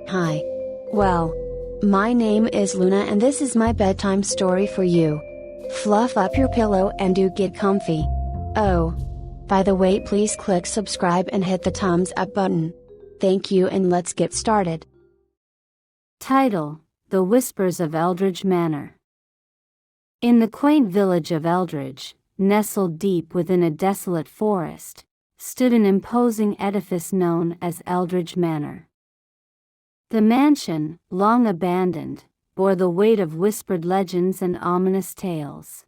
Hi. Well, my name is Luna and this is my bedtime story for you. Fluff up your pillow and do get comfy. Oh, by the way, please click subscribe and hit the thumbs up button. Thank you, and let's get started. Title: The Whispers of Eldrige Manor. In the quaint village of Eldrige, nestled deep within a desolate forest, stood an imposing edifice known as Eldrige Manor. The mansion, long abandoned, bore the weight of whispered legends and ominous tales.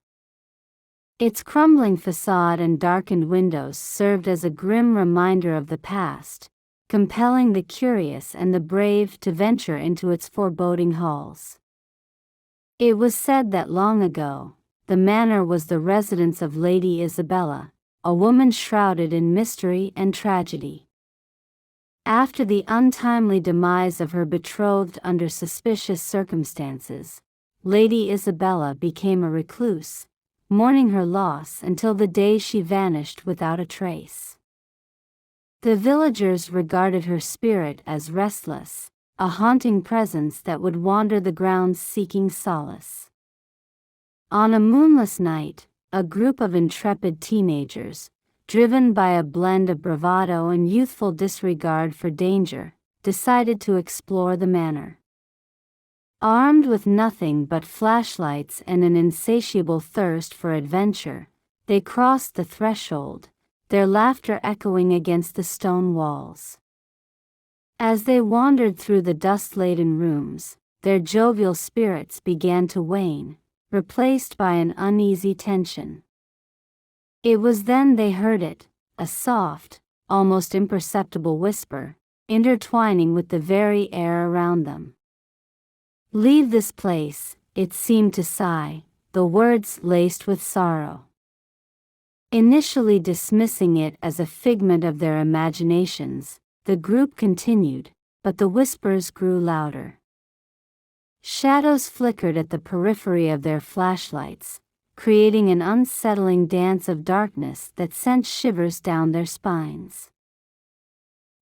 Its crumbling facade and darkened windows served as a grim reminder of the past, compelling the curious and the brave to venture into its foreboding halls. It was said that long ago, the manor was the residence of Lady Isabella, a woman shrouded in mystery and tragedy. After the untimely demise of her betrothed under suspicious circumstances, Lady Isabella became a recluse, mourning her loss until the day she vanished without a trace. The villagers regarded her spirit as restless, a haunting presence that would wander the grounds seeking solace. On a moonless night, a group of intrepid teenagers, driven by a blend of bravado and youthful disregard for danger, decided to explore the manor. Armed with nothing but flashlights and an insatiable thirst for adventure, they crossed the threshold, their laughter echoing against the stone walls. As they wandered through the dust-laden rooms, their jovial spirits began to wane, replaced by an uneasy tension. It was then they heard it, a soft, almost imperceptible whisper, intertwining with the very air around them. "Leave this place," it seemed to sigh, the words laced with sorrow. Initially dismissing it as a figment of their imaginations, the group continued, but the whispers grew louder. Shadows flickered at the periphery of their flashlights, creating an unsettling dance of darkness that sent shivers down their spines.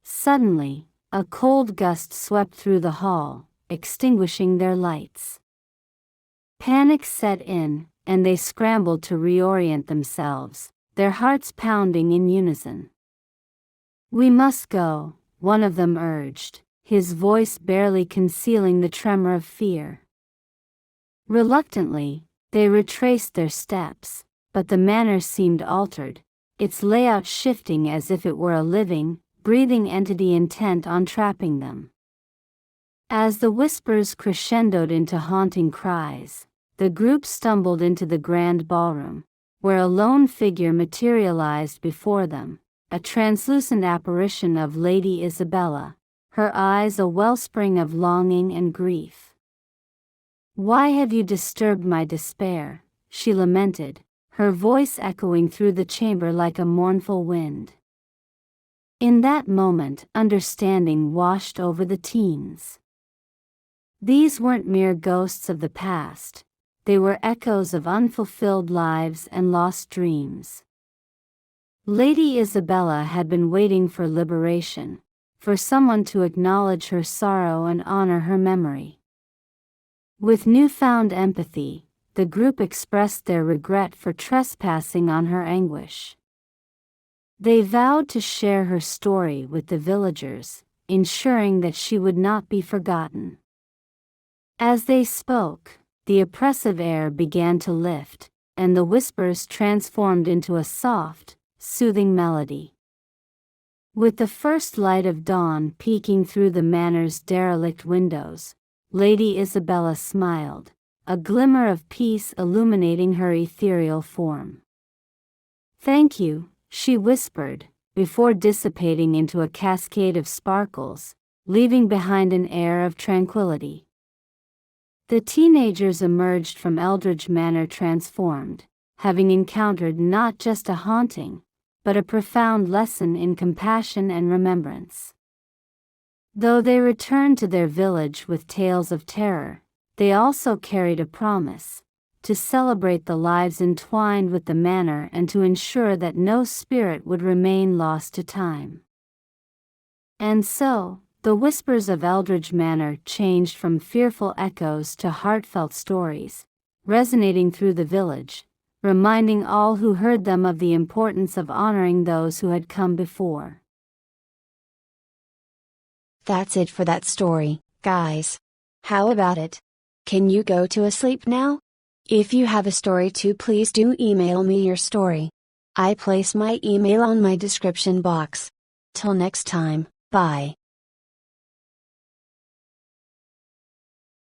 Suddenly, a cold gust swept through the hall, extinguishing their lights. Panic set in, and they scrambled to reorient themselves, their hearts pounding in unison. "We must go," one of them urged, his voice barely concealing the tremor of fear. Reluctantly, they retraced their steps, but the manor seemed altered, its layout shifting as if it were a living, breathing entity intent on trapping them. As the whispers crescendoed into haunting cries, the group stumbled into the grand ballroom, where a lone figure materialized before them, a translucent apparition of Lady Isabella, her eyes a wellspring of longing and grief. "Why have you disturbed my despair?" she lamented, her voice echoing through the chamber like a mournful wind. In that moment, understanding washed over the teens. These weren't mere ghosts of the past, they were echoes of unfulfilled lives and lost dreams. Lady Isabella had been waiting for liberation, for someone to acknowledge her sorrow and honor her memory. With newfound empathy, the group expressed their regret for trespassing on her anguish. They vowed to share her story with the villagers, ensuring that she would not be forgotten. As they spoke, the oppressive air began to lift, and the whispers transformed into a soft, soothing melody. With the first light of dawn peeking through the manor's derelict windows, Lady Isabella smiled, a glimmer of peace illuminating her ethereal form. "Thank you," she whispered, before dissipating into a cascade of sparkles, leaving behind an air of tranquility. The teenagers emerged from Eldrige Manor transformed, having encountered not just a haunting, but a profound lesson in compassion and remembrance. Though they returned to their village with tales of terror, they also carried a promise: to celebrate the lives entwined with the manor and to ensure that no spirit would remain lost to time. And so, The whispers of Eldrige Manor changed from fearful echoes to heartfelt stories, resonating through the village, reminding all who heard them of the importance of honoring those who had come before. That's it for that story, guys. How about it? Can you go to sleep now? If you have a story too, please do email me your story. I place my email on my description box. Till next time, bye.